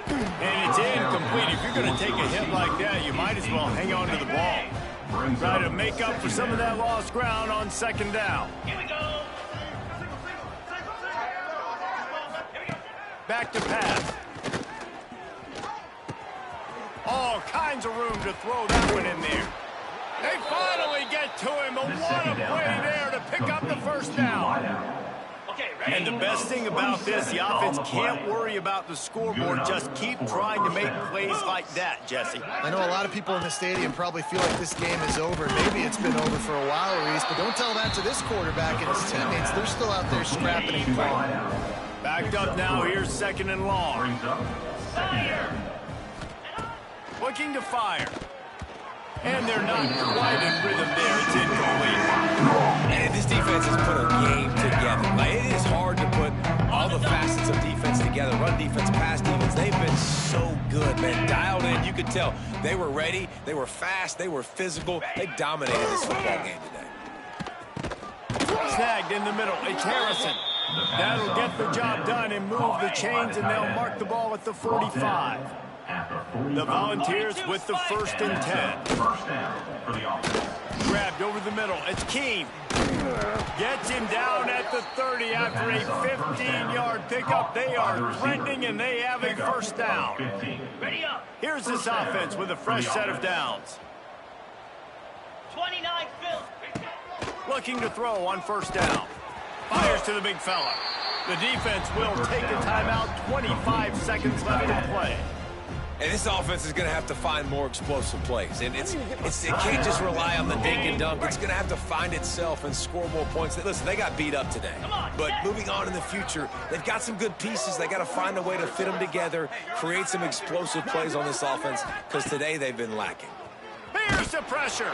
And it's incomplete. If you're going to take a hit like that, you might as well hang on to the ball. Try to make up for some of that lost ground on 2nd down. Here we go. Back to pass. All kinds of room to throw that one in there. They finally get to him. What a play there to pick up the 1st down. Okay, ready? And the best thing about this, the offense can't worry about the scoreboard. Just keep trying to make plays like that, Jesse. I know a lot of people in the stadium probably feel like this game is over. Maybe it's been over for a while, Reese, but don't tell that to this quarterback and his teammates. They're still out there scrapping and clawing. Backed up now. Here's 2nd and long. Looking to fire. And they're not quite in rhythm there. It's incomplete. And this defense has put a game together. Like, it is hard to put all the facets of defense together. Run defense, pass defense. They've been so good, man. Dialed in. You could tell they were ready. They were fast. They were physical. They dominated this football game today. Snagged in the middle. It's Harrison. That'll get the job done and move the chains, and they'll mark the ball at the 45. The Volunteers with the 1st and 10. First down for the offense. Grabbed over the middle. It's Keene. Gets him down at the 30 after a 15-yard pickup. They are threatening, and they have a 1st down. Ready up. Here's this offense with a fresh set of downs. 29 Phil. Looking to throw on 1st down. Fires to the big fella. The defense will take a timeout. 25 seconds left to play. And this offense is going to have to find more explosive plays. And it can't just rely on the dink and dunk. It's going to have to find itself and score more points. Listen, they got beat up today. But moving on in the future, they've got some good pieces. They got to find a way to fit them together, create some explosive plays on this offense, because today they've been lacking. Here's the pressure.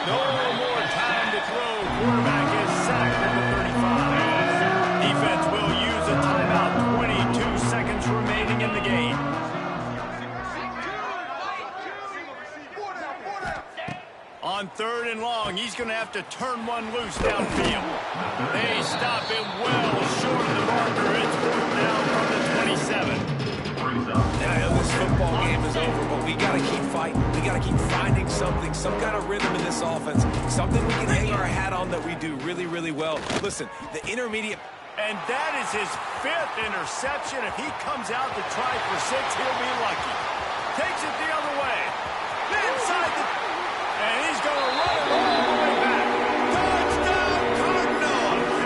No more time to throw. Quarterback is sacked at the 35. Defense will use a timeout. 22 seconds remaining in the game. On 3rd and long, he's going to have to turn one loose downfield. They stop him well short of the marker. It's 4th down from the 27. And I know this football game is over, but we got to keep fighting. We got to keep finding something, some kind of rhythm in this offense, something we can hang our hat on that we do really, really well. Listen, the intermediate... And that is his 5th interception. If he comes out to try for 6, he'll be lucky. Takes it the other way. Inside the... And he's going to run it all the way back. Touchdown, Cardinals!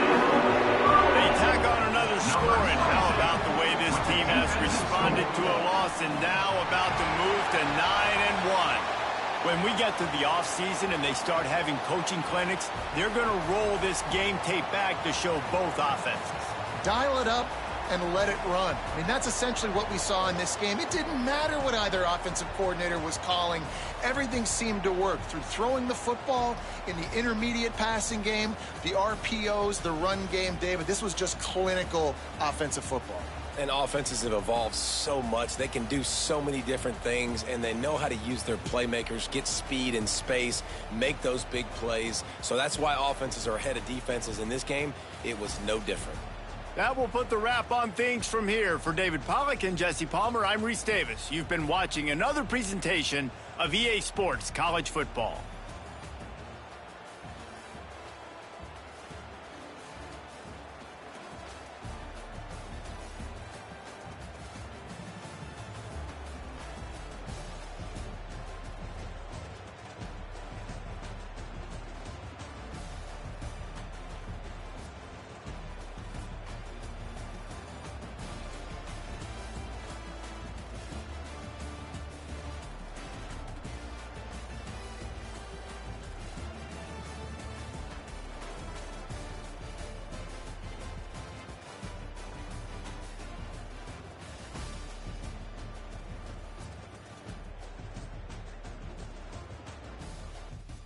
They tack on another score, and how about the way this team has responded to a loss and now about to move to 9-1. When we get to the offseason and they start having coaching clinics, they're going to roll this game tape back to show both offenses. Dial it up and let it run. I mean, that's essentially what we saw in this game. It didn't matter what either offensive coordinator was calling. Everything seemed to work through throwing the football in the intermediate passing game, the RPOs, the run game. David, this was just clinical offensive football. And offenses have evolved so much. They can do so many different things, and they know how to use their playmakers, get speed and space, make those big plays. So that's why offenses are ahead of defenses. In this game, it was no different. That will put the wrap on things from here. For David Pollack and Jesse Palmer, I'm Reese Davis. You've been watching another presentation of EA Sports College Football.